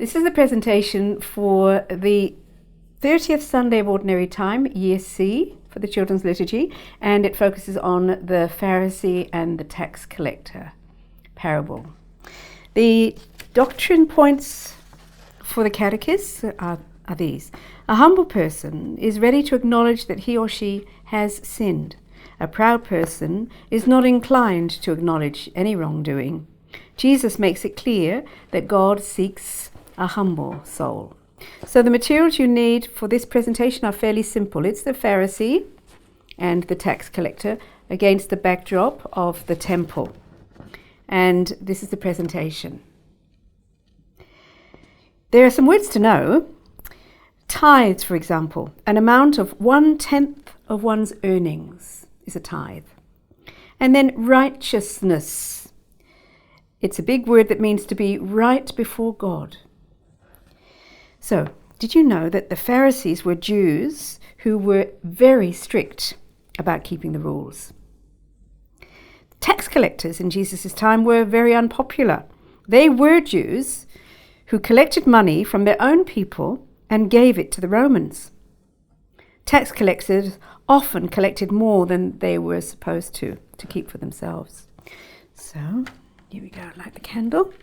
This is the presentation for the 30th Sunday of Ordinary Time, Year C, for the Children's Liturgy, and it focuses on the Pharisee and the tax collector parable. The doctrine points for the catechist are these. A humble person is ready to acknowledge that he or she has sinned. A proud person is not inclined to acknowledge any wrongdoing. Jesus makes it clear that God seeks a humble soul. So the materials you need for this presentation are fairly simple. It's the Pharisee and the tax collector against the backdrop of the temple. And this is the presentation. There are some words to know. Tithes, for example, an amount of 1/10 of one's earnings is a tithe. And then righteousness. It's a big word that means to be right before God. So, did you know that the Pharisees were Jews who were very strict about keeping the rules? Tax collectors in Jesus' time were very unpopular. They were Jews who collected money from their own people and gave it to the Romans. Tax collectors often collected more than they were supposed to keep for themselves. So, here we go, light the candle.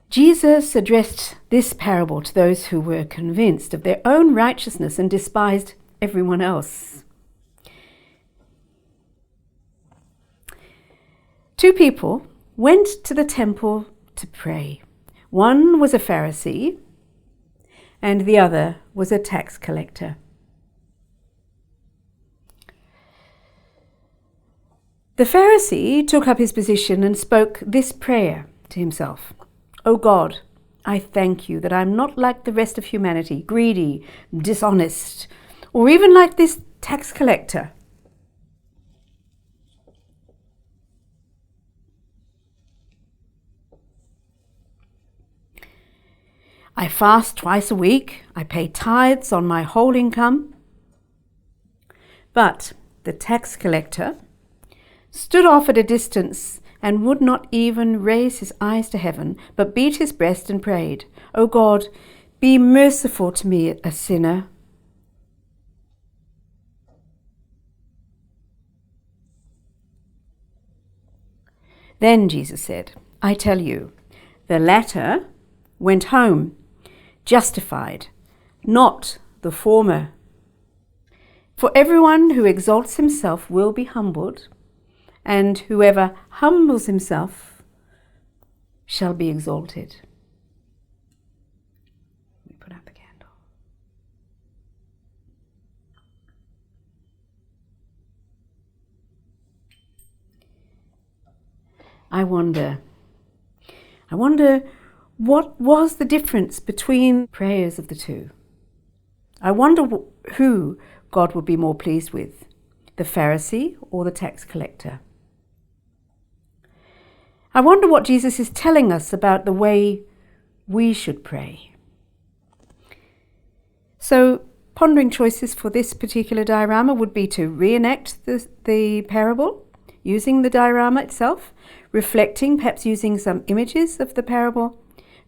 Jesus addressed this parable to those who were convinced of their own righteousness and despised everyone else. Two people went to the temple to pray. One was a Pharisee and the other was a tax collector. The Pharisee took up his position and spoke this prayer to himself. "O God, I thank you that I'm not like the rest of humanity, greedy, dishonest, or even like this tax collector. I fast twice a week, I pay tithes on my whole income." But the tax collector stood off at a distance and would not even raise his eyes to heaven, but beat his breast and prayed, "O God, be merciful to me, a sinner." Then Jesus said, "I tell you, the latter went home justified, not the former. For everyone who exalts himself will be humbled, and whoever humbles himself shall be exalted." Let me put out the candle. I wonder what was the difference between prayers of the two? I wonder who God would be more pleased with, the Pharisee or the tax collector? I wonder what Jesus is telling us about the way we should pray. So, pondering choices for this particular diorama would be to reenact the parable, using the diorama itself, reflecting, perhaps using some images of the parable,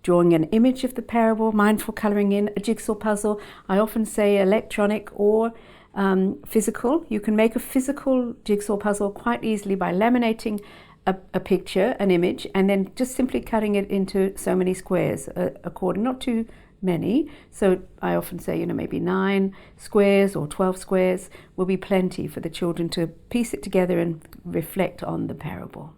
drawing an image of the parable, mindful colouring in, a jigsaw puzzle. I often say electronic or physical. You can make a physical jigsaw puzzle quite easily by laminating a picture, an image, and then just simply cutting it into so many squares, according, not too many. So I often say, maybe 9 squares or 12 squares will be plenty for the children to piece it together and reflect on the parable.